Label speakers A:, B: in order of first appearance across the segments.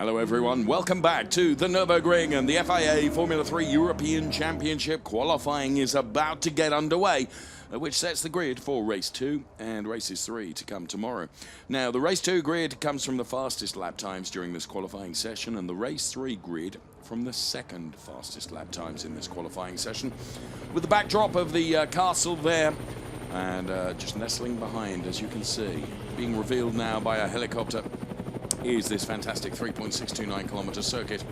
A: Hello everyone, welcome back to the Nürburgring, and the FIA Formula 3 European Championship qualifying is about to get underway, which sets the grid for race 2 and races 3 to come tomorrow. Now, the race 2 grid comes from the fastest lap times during this qualifying session, and the race 3 grid from the second fastest lap times in this qualifying session, with the backdrop of the castle there, and just nestling behind, as you can see, being revealed now by a helicopter, is this fantastic 3.629 kilometer circuit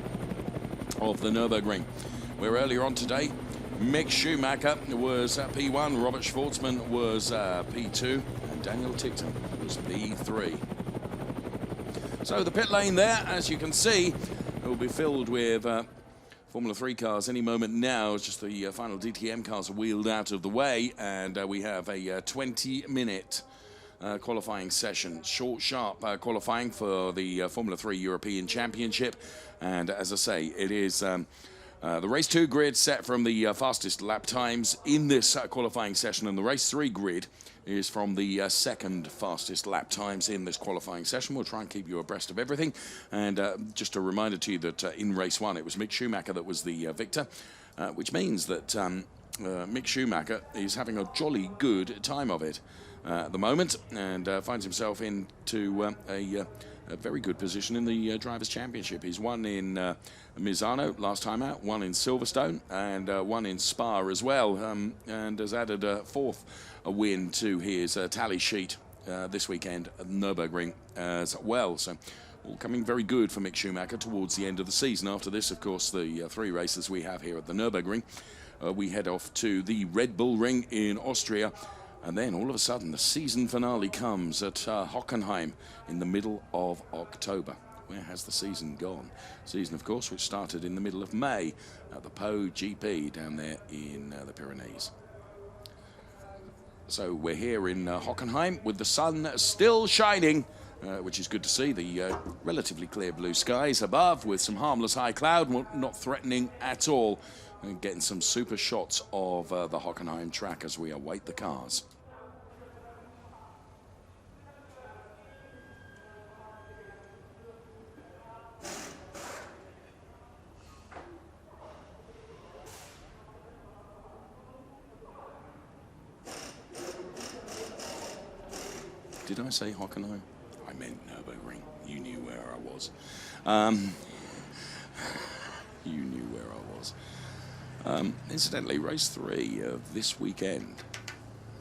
A: of the Nürburgring, where earlier on today, Mick Schumacher was P1, Robert Schwartzman was P2, and Daniel Tickton was P3. So the pit lane there, as you can see, will be filled with Formula 3 cars any moment now. It's just the final DTM cars are wheeled out of the way, and we have a 20-minute qualifying session, short, sharp qualifying for the Formula 3 European Championship. And as I say, it is the race 2 grid set from the fastest lap times in this qualifying session, and the race 3 grid is from the second fastest lap times in this qualifying session. We'll try and keep you abreast of everything. And just a reminder to you that in race 1 it was Mick Schumacher that was the victor, which means that Mick Schumacher is having a jolly good time of it at the moment, and finds himself into a very good position in the Drivers' Championship. He's won in Misano last time out, won in Silverstone, and won in Spa as well, and has added a fourth win to his tally sheet this weekend at Nürburgring as well. So all coming very good for Mick Schumacher towards the end of the season. After this, of course, the 3 races we have here at the Nürburgring, we head off to the Red Bull Ring in Austria. And then, all of a sudden, the season finale comes at Hockenheim in the middle of October. Where has the season gone? Season, of course, which started in the middle of May at the Po GP down there in the Pyrenees. So we're here in Hockenheim with the sun still shining, which is good to see. The relatively clear blue skies above with some harmless high cloud, not threatening at all. And getting some super shots of the Hockenheim track as we await the cars. Did I say Hockenheim? I meant Nürburgring. You knew where I was. You knew where I was. Incidentally, race 3 of this weekend,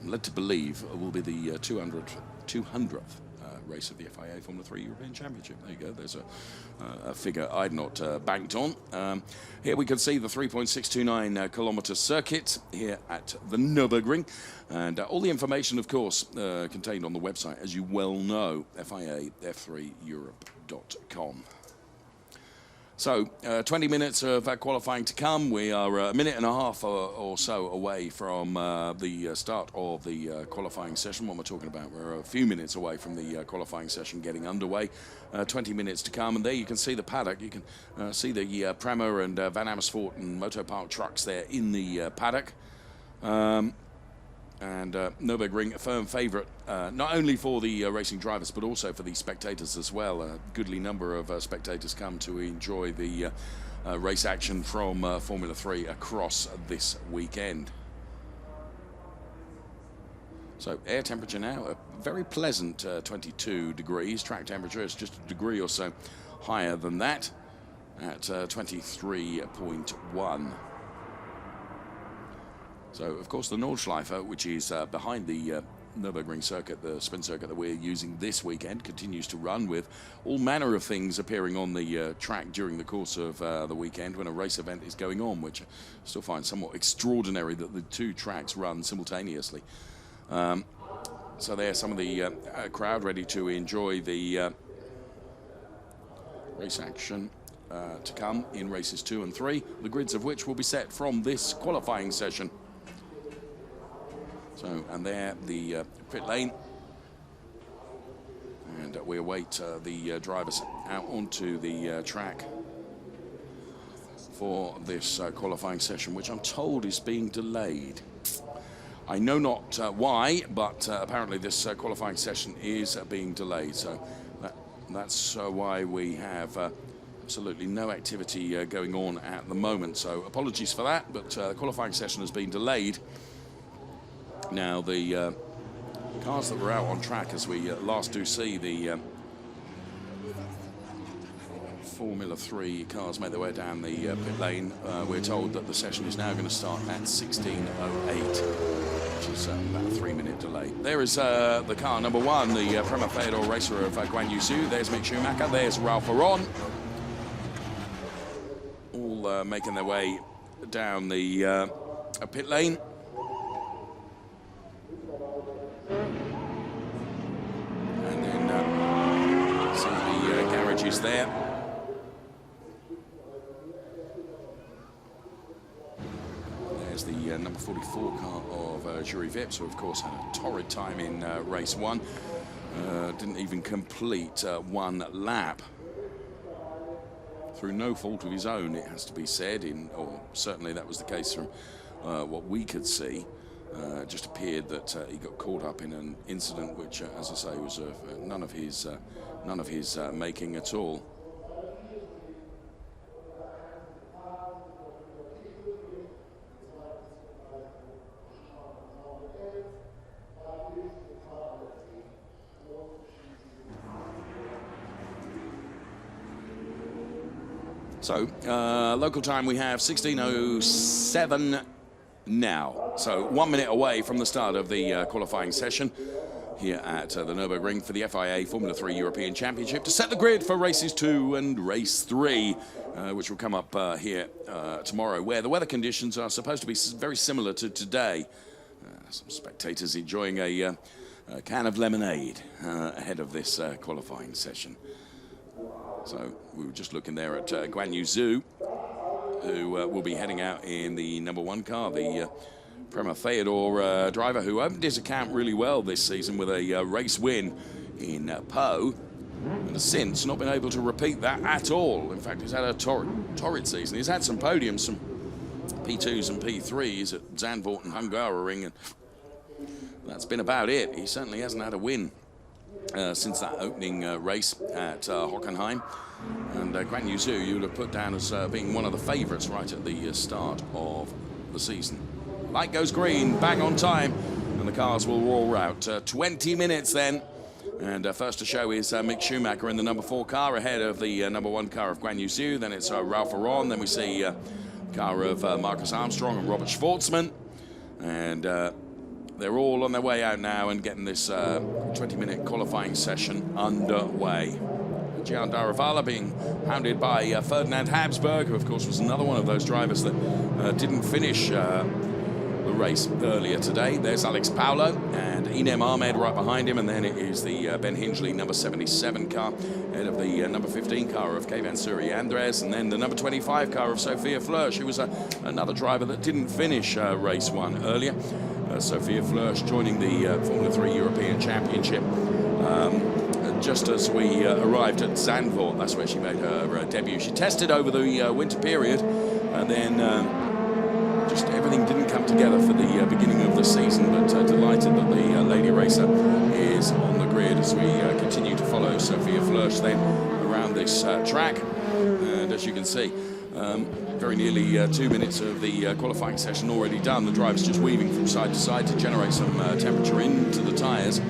A: I'm led to believe, will be the 200th race of the FIA Formula 3 European Championship. There you go. There's a figure I'd not banked on. Here we can see the 3.629 kilometer circuit here at the Nürburgring, and all the information, of course, contained on the website, as you well know, FIA-F3Europe.com. So, 20 minutes of qualifying to come. We are a minute and a half or so away from the start of the qualifying session. What am I talking about? We're a few minutes away from the qualifying session getting underway. 20 minutes to come, and there you can see the paddock. You can see the Prema and Van Amersfoort and Motopark trucks there in the paddock. And Nürburgring, a firm favourite, not only for the racing drivers, but also for the spectators as well. A goodly number of spectators come to enjoy the race action from Formula 3 across this weekend. So air temperature now, a very pleasant 22 degrees. Track temperature is just a degree or so higher than that at 23.1. So, of course, the Nordschleife, which is behind the Nürburgring circuit, the sprint circuit that we're using this weekend, continues to run with all manner of things appearing on the track during the course of the weekend when a race event is going on, which I still find somewhat extraordinary that the 2 tracks run simultaneously. So there's some of the crowd ready to enjoy the race action to come in races 2 and 3, the grids of which will be set from this qualifying session. So, and there, the pit lane, and we await the drivers out onto the track for this qualifying session, which I'm told is being delayed. I know not why, but apparently this qualifying session is being delayed. So that's why we have absolutely no activity going on at the moment. So apologies for that, but the qualifying session has been delayed. Now the cars that were out on track, as we last do see the Formula 3 cars make their way down the pit lane. We're told that the session is now going to start at 16:08, which is about a 3-minute delay. There is the car number 1, the Prema Theodore racer of Guan Yu Zhu. There's Mick Schumacher, there's Ralph Aron. All making their way down the pit lane. And then see the garages there. There's the number 44 car of Jury Vips, who of course had a torrid time in race 1. Didn't even complete 1 lap. Through no fault of his own, it has to be said, or certainly that was the case from what we could see. It just appeared that he got caught up in an incident which, as I say, was none of his making at all. So, local time we have 16:07 now. So 1 minute away from the start of the qualifying session here at the Nürburgring for the FIA Formula 3 European Championship to set the grid for races 2 and race 3, which will come up here tomorrow, where the weather conditions are supposed to be very similar to today. Some spectators enjoying a can of lemonade ahead of this qualifying session. So we were just looking there at Guan Yu Zhu, who will be heading out in the number 1 car, the Prema Theodore driver, who opened his account really well this season with a race win in Po, and has since not been able to repeat that at all. In fact, he's had a torrid season. He's had some podiums, some P2s and P3s at Zandvoort and Hungaroring, and that's been about it. He certainly hasn't had a win since that opening race at Hockenheim. And Guan Yu Zhu you would have put down as being one of the favourites right at the start of the season. Light goes green, bang on time, and the cars will roll out. 20 minutes then. And first to show is Mick Schumacher in the number 4 car ahead of the number 1 car of Guan Yu Zhu. Then it's Ralph Aron. Then we see car of Marcus Armstrong and Robert Schwartzman. And they're all on their way out now and getting this 20-minute qualifying session underway. Gian Daravala being hounded by Ferdinand Habsburg, who of course was another one of those drivers that didn't finish the race earlier today. There's Alex Paulo and Inem Ahmed right behind him, and then it is the Ben Hingley number 77 car ahead of the number 15 car of Kevin Suri Andres, and then the number 25 car of Sophia Flörsch, who was another driver that didn't finish race 1 earlier. Sophia Flörsch joining the Formula 3 European Championship just as we arrived at Zandvoort. That's where she made her debut. She tested over the winter period, and then just everything didn't come together for the beginning of the season, but delighted that the lady racer is on the grid as we continue to follow Sophia Flörsch then around this track. And as you can see, very nearly 2 minutes of the qualifying session already done. The driver's just weaving from side to side to generate some temperature into the tyres.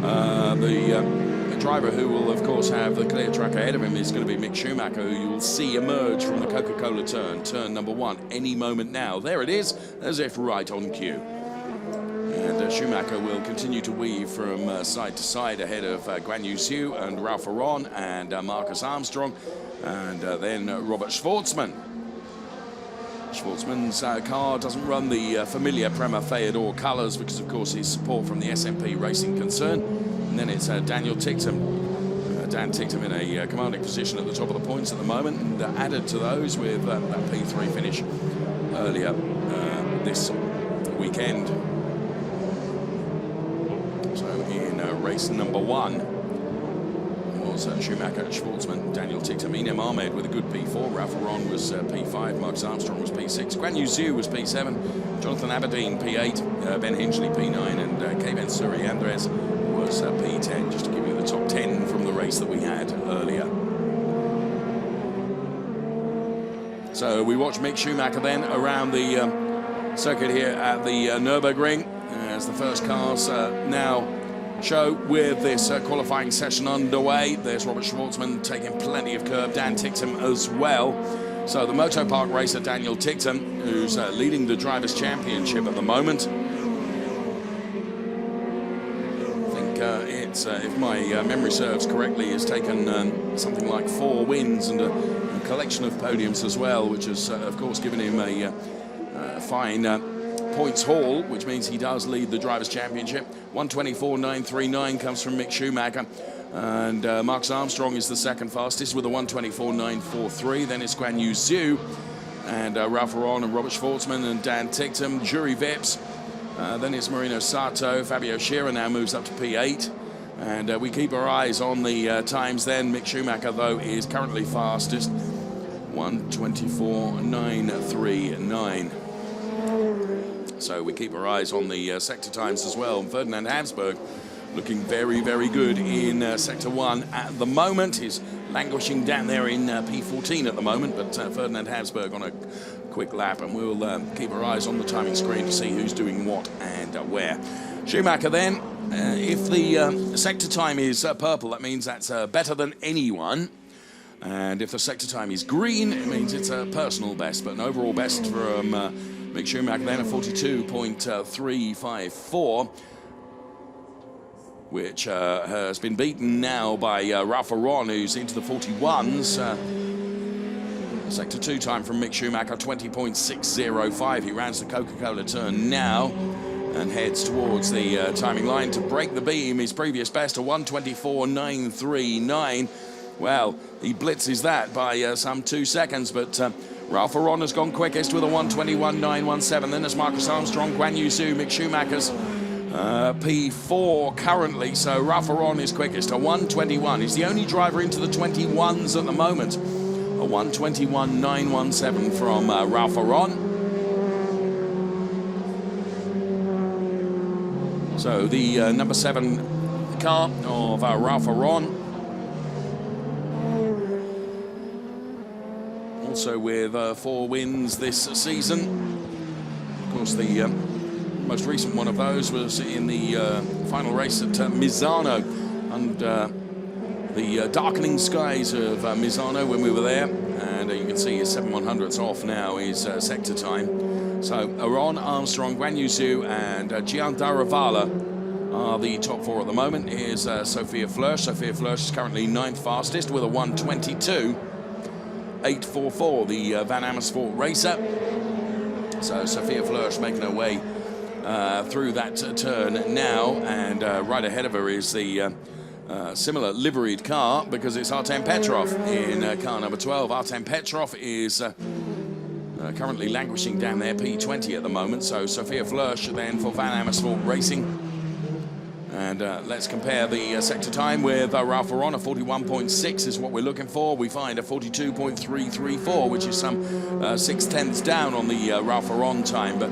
A: The driver who will, of course, have the clear track ahead of him is going to be Mick Schumacher, who you'll see emerge from the Coca-Cola turn number 1, any moment now. There it is, as if right on cue. And Schumacher will continue to weave from side to side ahead of Guan Yu Zhu and Ralph Aron and Marcus Armstrong, and then Robert Schwartzman. Schwartzman's car doesn't run the familiar Prema Theodore colours because, of course, his support from the SMP Racing concern. And then it's Daniel Ticktum. Dan Ticktum in a commanding position at the top of the points at the moment, and added to those with that P3 finish earlier this weekend. So in race number 1 was Schumacher, Schwartzman, Daniel Ticktum, Inem Ahmed with a good P4, Ralph Aron was P5, Marcus Armstrong was P6, Guan Yu Zhu was P7, Jonathan Aberdeen P8, Ben Hingley P9, and Kevin Suri Andres was P10, just to give you the top 10 from the race that we had earlier. So we watch Mick Schumacher then around the circuit here at the Nürburgring as the first cars now show with this qualifying session underway. There's Robert Schwartzman taking plenty of curb, Dan Ticktum as well. So the Moto Park racer Daniel Ticktum, who's leading the Drivers' Championship at the moment. I think it's, if my memory serves correctly, has taken something like 4 wins and a collection of podiums as well, which has, of course, given him a fine points haul, which means he does lead the Drivers' Championship. 124.939 comes from Mick Schumacher. And Marcus Armstrong is the second fastest with a 124.943. Then it's Guan Yu Zhu and Ralph Aron and Robert Schwartzman and Dan Ticktum, Jury Vips. Then it's Marino Sato. Fabio Scherer now moves up to P8. And we keep our eyes on the times then. Mick Schumacher, though, is currently fastest. 124.939. So we keep our eyes on the sector times as well. Ferdinand Habsburg looking very, very good in Sector 1 at the moment. He's languishing down there in P14 at the moment, but Ferdinand Habsburg on a quick lap, and we'll keep our eyes on the timing screen to see who's doing what and where. Schumacher then, if the sector time is purple, that means that's better than anyone. And if the sector time is green, it means it's a personal best, but an overall best from Mick Schumacher then, a 42.354. which has been beaten now by Ralph Aron, who's into the 41s. Sector 2 time from Mick Schumacher, 20.605. He rounds the Coca-Cola turn now and heads towards the timing line to break the beam. His previous best, a 124.939. Well, he blitzes that by some 2 seconds, but Ralph Aron has gone quickest with a 121.917. Then there's Marcus Armstrong, Guan Yu Zhu, Mick Schumacher's P4 currently, so Ralph Aron is quickest, a 121. He's the only driver into the 21s at the moment. A 121.917 from Ralph Aron. So the number 7 car of Ralph Aron. Also with 4 wins this season. Of course, the most recent one of those was in the final race at Misano, under the darkening skies of Misano when we were there. And you can see his 7/100ths off now is sector time. So Aron, Armstrong, Guan Yu Zhu and Gian Daravala are the top 4 at the moment. Here's Sophia Flörsch. Sophia Flörsch is currently 9th fastest with a 122.844, the Van Amersfoort racer. So Sophia Flörsch making her way through that turn now, and right ahead of her is the similar liveried car, because it's Artem Petrov in car number 12. Artem Petrov is currently languishing down there, P20 at the moment. So Sophia Flörsch then for Van Amersfoort Racing. And let's compare the sector time with Ralph Aron. A 41.6 is what we're looking for. We find a 42.334, which is some 6/10ths down on the Ralph Aron time. But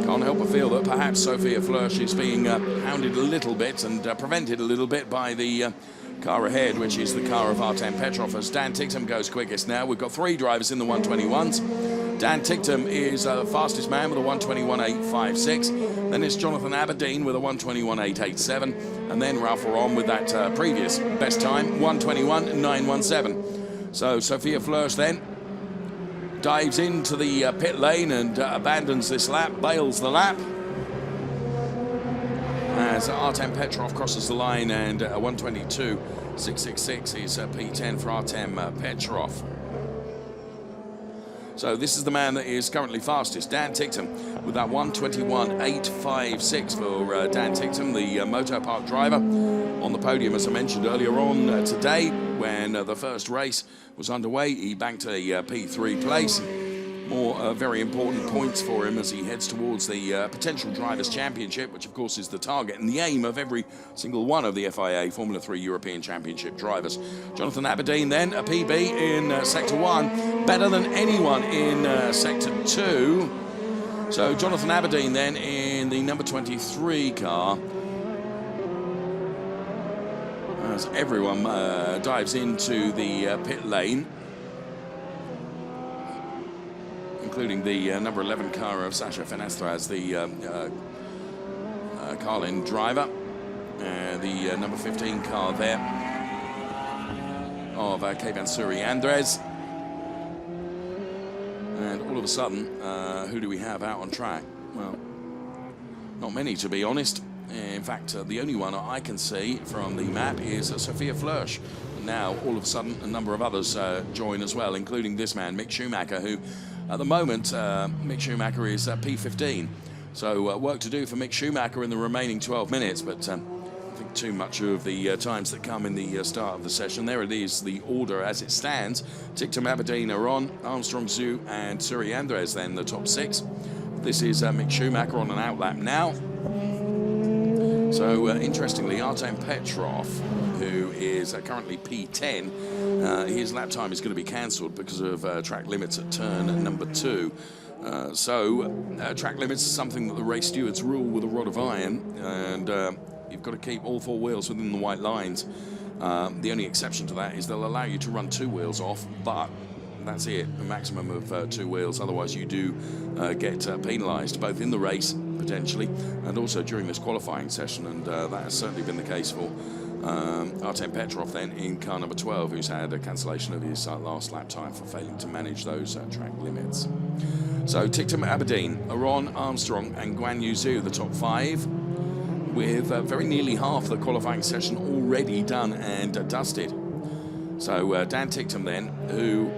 A: can't help but feel that perhaps Sophia Flörsch is being hounded a little bit and prevented a little bit by the car ahead, which is the car of Artem Petrov, as Dan Ticktum goes quickest now. We've got 3 drivers in the 121s. Dan Ticktum is the fastest man with a 121.856. Then it's Jonathan Aberdeen with a 121.887. And then Ralph Aron with that previous best time, 121.917. So Sophia Flörsch then dives into the pit lane and abandons this lap, bails the lap, as Artem Petrov crosses the line, and 122.666 is P10 for Artem Petrov. So this is the man that is currently fastest, Dan Ticktum, with that 121.856 for Dan Ticktum, the Moto Park driver, on the podium, as I mentioned earlier on today. When the first race was underway, he banked a P3 place. More very important points for him as he heads towards the potential Drivers' Championship, which of course is the target and the aim of every single one of the FIA Formula 3 European Championship drivers. Jonathan Aberdeen then, a PB in Sector 1, better than anyone in Sector 2. So Jonathan Aberdeen then in the number 23 car, as everyone dives into the pit lane. including the number 11 car of Sasha Fenestras, the Carlin driver, the number 15 car there of Kayvan Suri Andres. And all of a sudden, who do we have out on track? Well, not many, to be honest. In fact, the only one I can see from the map is Sophia Flörsch. Now, all of a sudden, a number of others join as well, including this man, Mick Schumacher, who, at the moment, Mick Schumacher is P15. So, work to do for Mick Schumacher in the remaining 12 minutes, but I think too much of the times that come in the start of the session. There it is, the order as it stands. Ticktum, Aberdeen are on, Armstrong, Zhu, and Suri Andres, then the top 6. This is Mick Schumacher on an outlap now. So, interestingly, Artem Petrov, who is currently P10, his lap time is going to be cancelled because of track limits at turn number 2. Track limits is something that the race stewards rule with a rod of iron, and you've got to keep all 4 wheels within the white lines. The only exception to that is they'll allow you to run 2 wheels off, but that's it, a maximum of 2 wheels. Otherwise, you do get penalised, both in the race, potentially, and also during this qualifying session, and that has certainly been the case for Artem Petrov then in car number 12, who's had a cancellation of his last lap time for failing to manage those track limits. So Ticktum, Aberdeen, Aron, Armstrong and Guan Yu Zhu, the top 5, with very nearly half the qualifying session already done and dusted. So Dan Ticktum then, who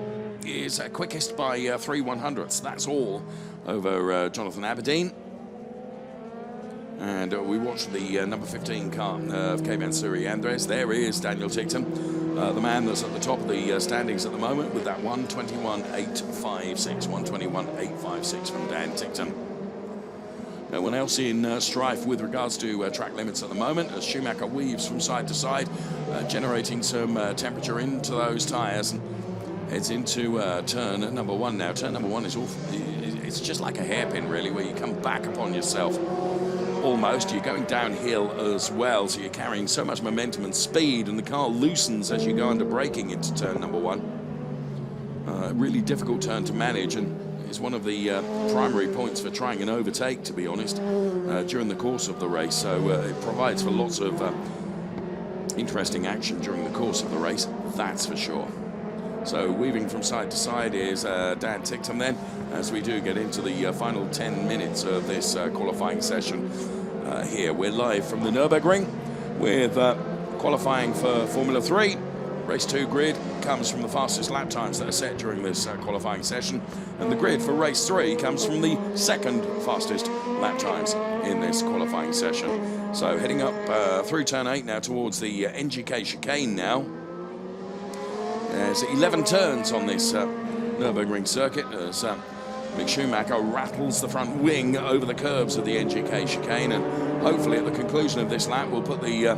A: is quickest by 3/100ths, that's all, over Jonathan Aberdeen. And we watch the number 15 car of Kayvan Suri Andres. There is Daniel Ticktum, the man that's at the top of the standings at the moment with that 1:21.856. 1:21.856 from Dan Ticktum. No one else in strife with regards to track limits at the moment, as Schumacher weaves from side to side, generating some temperature into those tyres, and heads into turn number 1 now. Turn number 1 is awful. It's just like a hairpin, really, where you come back upon yourself. Almost, you're going downhill as well, so you're carrying so much momentum and speed, and the car loosens as you go under braking into turn number 1. Really difficult turn to manage, and it's one of the primary points for trying an overtake, to be honest, during the course of the race. So it provides for lots of interesting action during the course of the race, that's for sure. So weaving from side to side is Dan Ticktum then, as we do get into the final 10 minutes of this qualifying session here. We're live from the Nürburgring with qualifying for Formula 3. Race 2 grid comes from the fastest lap times that are set during this qualifying session, and the grid for race 3 comes from the second fastest lap times in this qualifying session. So heading up through turn 8 now towards the NGK chicane now. There's 11 turns on this Nürburgring circuit as Mick Schumacher rattles the front wing over the curves of the NGK chicane, and hopefully at the conclusion of this lap we'll put the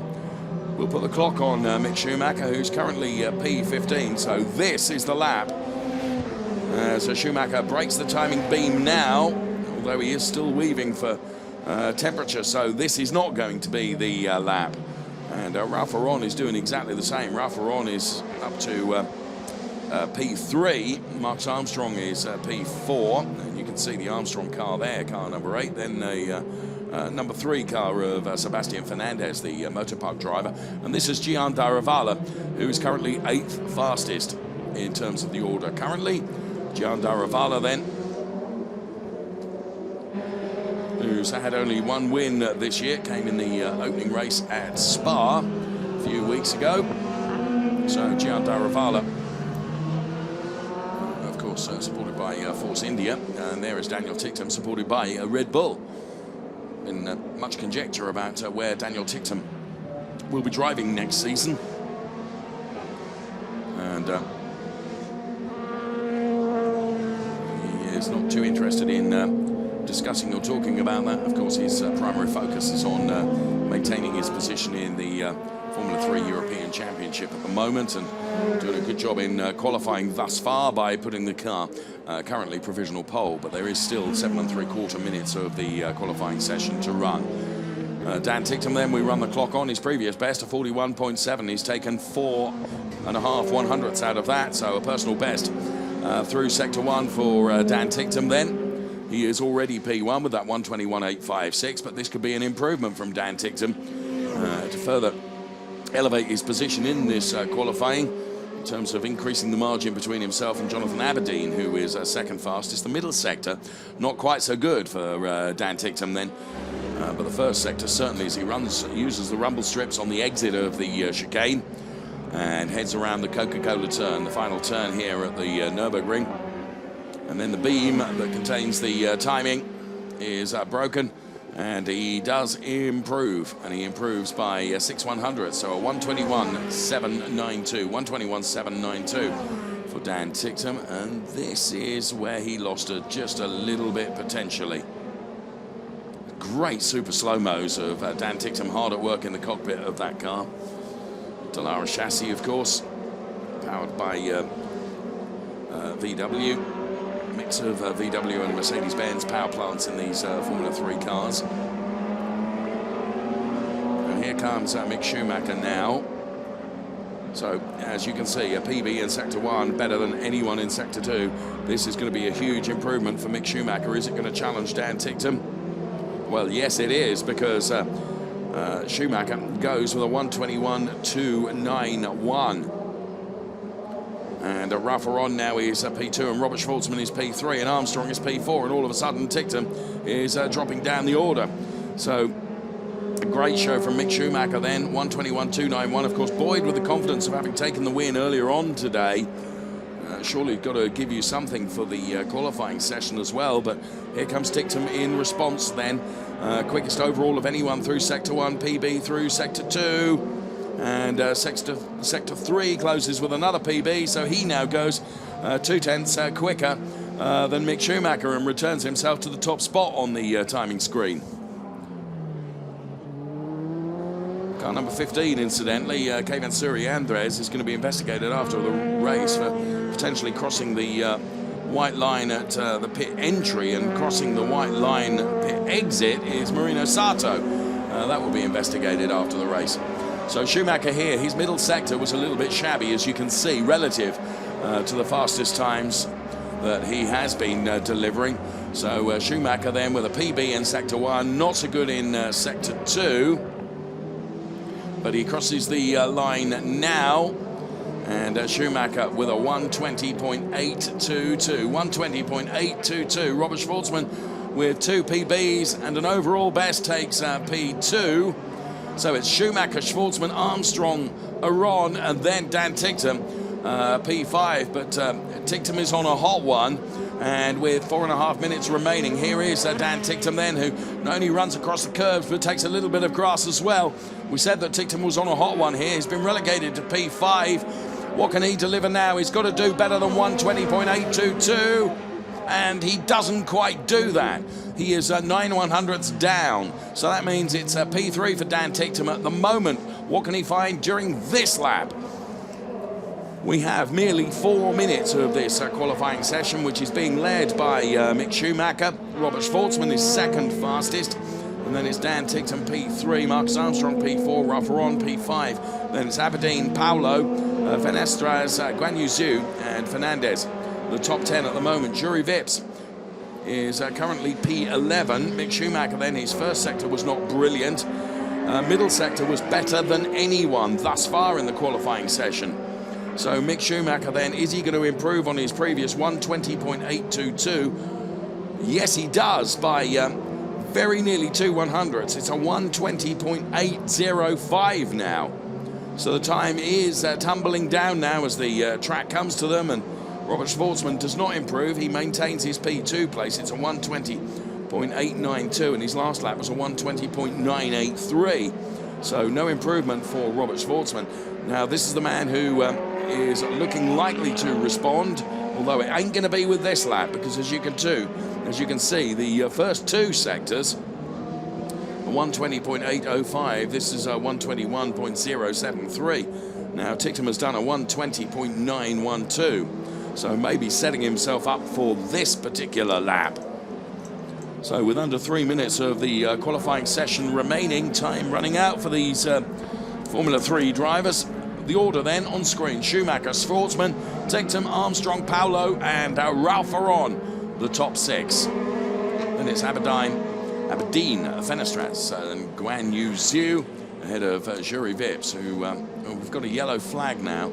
A: clock on Mick Schumacher, who's currently P15. So this is the lap. So Schumacher breaks the timing beam now, although he is still weaving for temperature, so this is not going to be the lap. And Ralph Aron is doing exactly the same. Ralph Aron is up to P3. Mark Armstrong is P4. And you can see the Armstrong car there, car number 8. Then a number 3 car of Sebastian Fernandez, the motorpark driver. And this is Gian Daravala, who is currently 8th fastest in terms of the order. Currently, Gian Daravala then, who's had only 1 win this year, came in the opening race at Spa a few weeks ago. So Gian Daravala, of course, supported by Force India, and there is Daniel Ticktum, supported by Red Bull. Been much conjecture about where Daniel Ticktum will be driving next season, and he is not too interested in discussing or talking about that. Of course, his primary focus is on maintaining his position in the Formula 3 European Championship at the moment, and doing a good job in qualifying thus far by putting the car currently provisional pole, but there is still 7 3/4 minutes of the qualifying session to run. Dan Ticktum then, we run the clock on his previous best, a 41.7. He's taken 4.5/100ths out of that, so a personal best through Sector 1 for Dan Ticktum then. He is already P1 with that 121.856, but this could be an improvement from Dan Ticktum to further elevate his position in this qualifying in terms of increasing the margin between himself and Jonathan Aberdeen, who is second fastest. The middle sector, not quite so good for Dan Ticktum then. But the first sector, certainly, as he uses the rumble strips on the exit of the chicane and heads around the Coca-Cola turn, the final turn here at the Nürburgring. And then the beam that contains the timing is broken, and he does improve, and he improves by 6/100, so a 121.792, 121.792 for Dan Ticktum, and this is where he lost it just a little bit potentially. Great super slow-mos of Dan Ticktum, hard at work in the cockpit of that car. Dallara chassis, of course, powered by VW. Mix of VW and Mercedes-Benz power plants in these Formula 3 cars. And here comes Mick Schumacher now. So, as you can see, a PB in Sector 1, better than anyone in Sector 2. This is going to be a huge improvement for Mick Schumacher. Is it going to challenge Dan Ticktum? Well, yes, it is, because Schumacher goes with a 121.291. And rougher on now is P2, and Robert Schwartzman is P3, and Armstrong is P4, and all of a sudden Ticktum is dropping down the order. So a great show from Mick Schumacher then, 121.291. Of course, buoyed with the confidence of having taken the win earlier on today. Surely got to give you something for the qualifying session as well, but here comes Ticktum in response then. Quickest overall of anyone through Sector 1, PB through Sector 2, and Sector 3 closes with another PB, so he now goes 0.2 quicker than Mick Schumacher and returns himself to the top spot on the timing screen. Car number 15, incidentally, Kevin Suri Andres, is going to be investigated after the race for potentially crossing the white line at the pit entry, and crossing the white line pit exit is Marino Sato. That will be investigated after the race. So Schumacher here, his middle sector was a little bit shabby, as you can see, relative to the fastest times that he has been delivering. So Schumacher then with a PB in Sector 1, not so good in Sector 2. But he crosses the line now, and Schumacher with a 120.822, 120.822. Robert Schwartzman with 2 PBs and an overall best takes P2. So it's Schumacher, Schwartzman, Armstrong, Aron, and then Dan Ticktum, P5. But Ticktum is on a hot one, and with 4.5 minutes remaining, here is Dan Ticktum then, who not only runs across the curbs, but takes a little bit of grass as well. We said that Ticktum was on a hot one here. He's been relegated to P5. What can he deliver now? He's got to do better than 120.822, and he doesn't quite do that. He is 9/100ths down, so that means it's a P3 for Dan Ticktum at the moment. What can he find during this lap? We have merely 4 minutes of this qualifying session, which is being led by Mick Schumacher. Robert Schwartzman is second fastest, and then it's Dan Ticktum P3, Marcus Armstrong P4, Ralph Aron P5. Then it's Aberdeen, Paulo, Fenestras, Guan Yu Zhu, and Fernandez. The top 10 at the moment. Jury Vips is currently P11. Mick Schumacher then, his first sector was not brilliant. Middle sector was better than anyone thus far in the qualifying session. So Mick Schumacher then, is he going to improve on his previous 120.822? Yes, he does, by very nearly 2/100ths. It's a 120.805 now. So the time is tumbling down now as the track comes to them, and Robert Schwartzman does not improve. He maintains his P2 place. It's a 120.892, and his last lap was a 120.983. So no improvement for Robert Schwartzman. Now, this is the man who is looking likely to respond, although it ain't going to be with this lap, because as you can see, the first 2 sectors, 120.805, this is a 121.073. Now, Ticktum has done a 120.912, so maybe setting himself up for this particular lap. So with under 3 minutes of the qualifying session remaining, time running out for these Formula 3 drivers. The order then on screen: Schumacher, Schwartzman, Ticktum, Armstrong, Paulo, and Ralph Aron, the top 6. Then it's Aberdeen, Fenestras, and Guan Yu Zhu ahead of Jury Vips, who we've got a yellow flag now.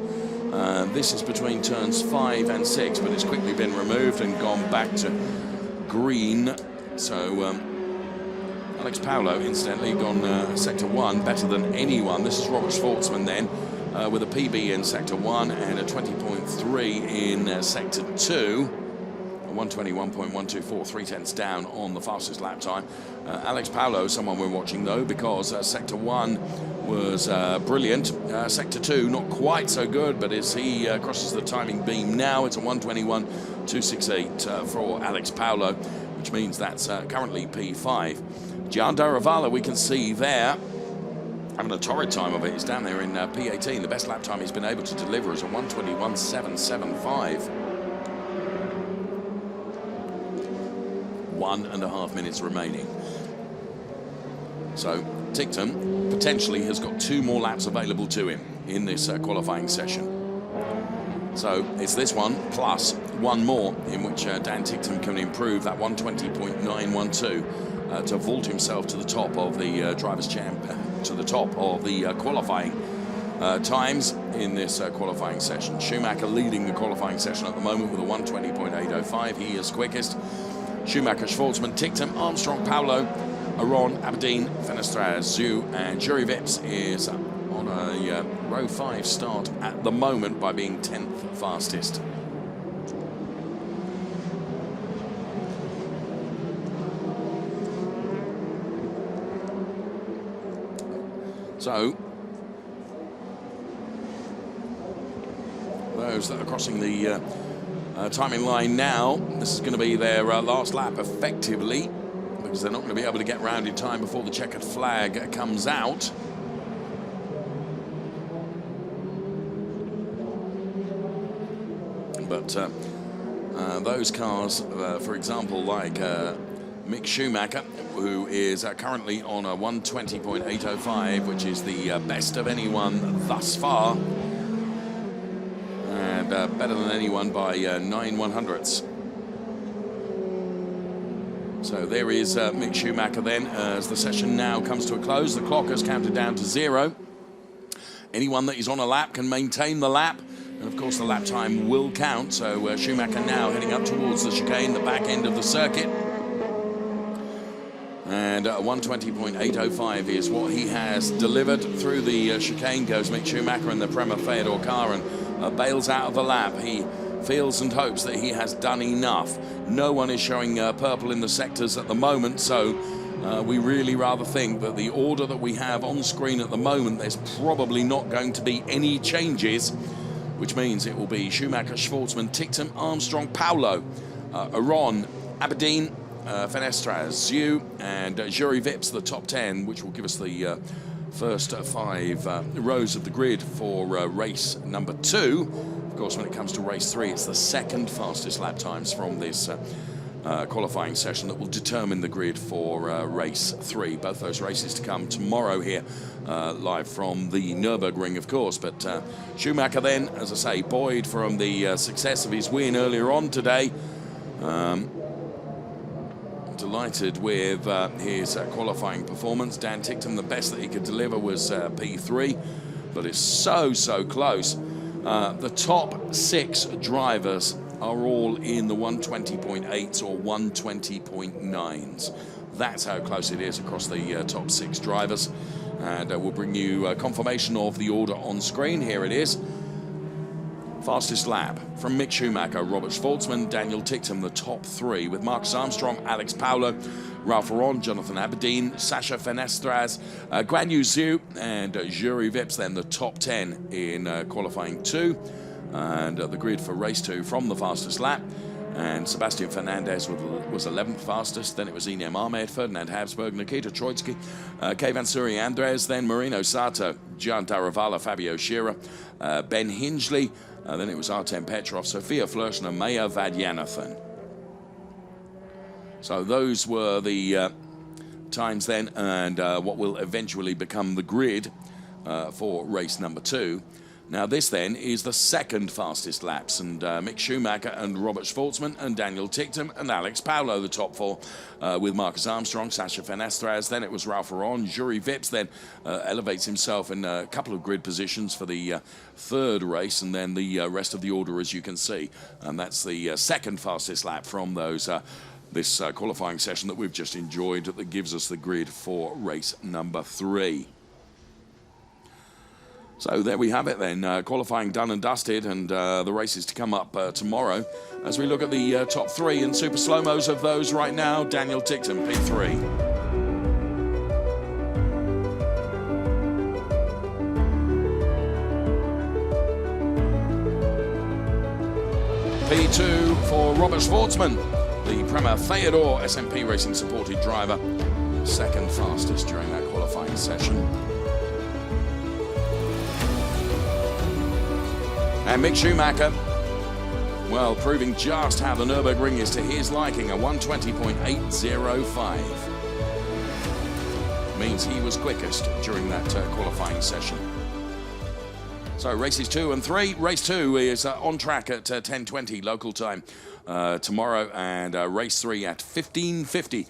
A: This is between turns 5 and 6, but it's quickly been removed and gone back to green. So Alex Paulo, incidentally, gone sector 1 better than anyone. This is Robert Schwartzman then, with a PB in sector 1 and a 20.3 in sector 2. 121.124, 3/10 down on the fastest lap time. Alex Paulo, someone we're watching though, because sector 1 was brilliant. Sector 2, not quite so good, but as he crosses the timing beam now, it's a 121.268 for Alex Paulo, which means that's currently P5. Gian Daravala, we can see there, having a torrid time of it. He's down there in P18. The best lap time he's been able to deliver is a 121.775. 1.5 minutes remaining. So Ticktum potentially has got 2 more laps available to him in this qualifying session. So it's this one plus 1 more in which Dan Ticktum can improve that 120.912 to vault himself to the top of the drivers' champ, to the top of the qualifying times in this qualifying session. Schumacher leading the qualifying session at the moment with a 120.805. He is quickest. Schumacher, Schwartzman, Ticktum, Armstrong, Paulo, Aron, Aberdeen, Fenestras, Zhu, and Jury Vips is on a row 5 start at the moment by being 10th fastest. So those that are crossing the timing line now, this is going to be their last lap effectively, because they're not going to be able to get round in time before the checkered flag comes out. But those cars, for example, like Mick Schumacher, who is currently on a 120.805, which is the best of anyone thus far, and better than anyone by 9/100ths. So there is Mick Schumacher then, as the session now comes to a close. The clock has counted down to 0. Anyone that is on a lap can maintain the lap, and of course the lap time will count. So Schumacher now heading up towards the chicane, the back end of the circuit. And 120.805 is what he has delivered. Through the chicane goes Mick Schumacher in the Prema Theodore car and bails out of the lap. He feels and hopes that he has done enough. No one is showing purple in the sectors at the moment, so we really rather think that the order that we have on screen at the moment, there's probably not going to be any changes, which means it will be Schumacher, Schwartzman, Ticktum, Armstrong, Paulo, Aron, Aberdeen, Fenestras, Zhu, and Jury Vips, the top 10, which will give us the first 5 rows of the grid for race number 2. Of course, when it comes to race 3, it's the second fastest lap times from this qualifying session that will determine the grid for race 3. Both those races to come tomorrow here, live from the Nürburgring, of course. But Schumacher then, as I say, buoyed from the success of his win earlier on today. Delighted with his qualifying performance. Dan Ticktum, the best that he could deliver was P3, but it's so close. The top 6 drivers are all in the 120.8s or 120.9s. That's how close it is across the top 6 drivers. And we'll bring you confirmation of the order on screen. Here it is. Fastest lap from Mick Schumacher, Robert Schwartzman, Daniel Ticktum, the top 3, with Marcus Armstrong, Alex Paulo, Ralph Aron, Jonathan Aberdeen, Sasha Fenestras, Guan Yu Zhu, and Jury Vips, then the top 10 in qualifying 2. And the grid for race 2 from the fastest lap. And Sebastian Fernandez was 11th fastest. Then it was Inem Ahmed, Ferdinand Habsburg, Nikita Troitsky, Keivan Suri Andres, then Marino Sato, Gian Daravala, Fabio Scherer, Ben Hingley. Then it was Artem Petrov, Sofia Flörschner, Maya Vadyanathan. So those were the times then, and what will eventually become the grid for race number 2. Now this then is the second fastest laps, and Mick Schumacher and Robert Schwartzman and Daniel Ticktum and Alex Paolo the top four, with Marcus Armstrong, Sacha Fenestraz. Then it was Ralph Aron. Juri Vips then elevates himself in a couple of grid positions for the third race, and then the rest of the order, as you can see. And that's the second fastest lap from those this qualifying session that we've just enjoyed, that gives us the grid for race number 3. So there we have it then, qualifying done and dusted, and the races to come up tomorrow as we look at the top 3 and super slow-mos of those right now. Daniel Ticktum, P3. P2 for Robert Schwartzman, the Prema Theodore SMP Racing supported driver, second fastest during that qualifying session. And Mick Schumacher, well, proving just how the Nürburgring is to his liking, a 120.805. Means he was quickest during that qualifying session. So races 2 and 3. Race 2 is on track at 10:20 local time tomorrow, and race 3 at 15:50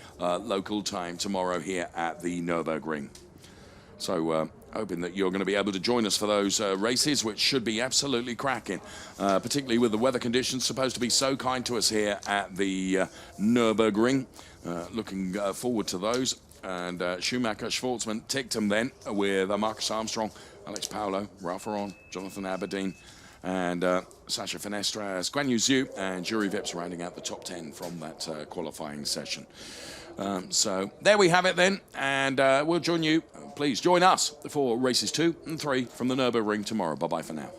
A: local time tomorrow here at the Nürburgring. So hoping that you're going to be able to join us for those races, which should be absolutely cracking, particularly with the weather conditions supposed to be so kind to us here at the Nürburgring. Looking forward to those. And Schumacher, Schwartzman, Ticktum then with Marcus Armstrong, Alex Paolo, Ralph Aron, Jonathan Aberdeen, and Sacha Fenestraz, Guan Yu Zhu, and Juri Vips rounding out the top 10 from that qualifying session. So there we have it then, and we'll join you. Please join us for races 2 and 3 from the Nürburgring tomorrow. Bye-bye for now.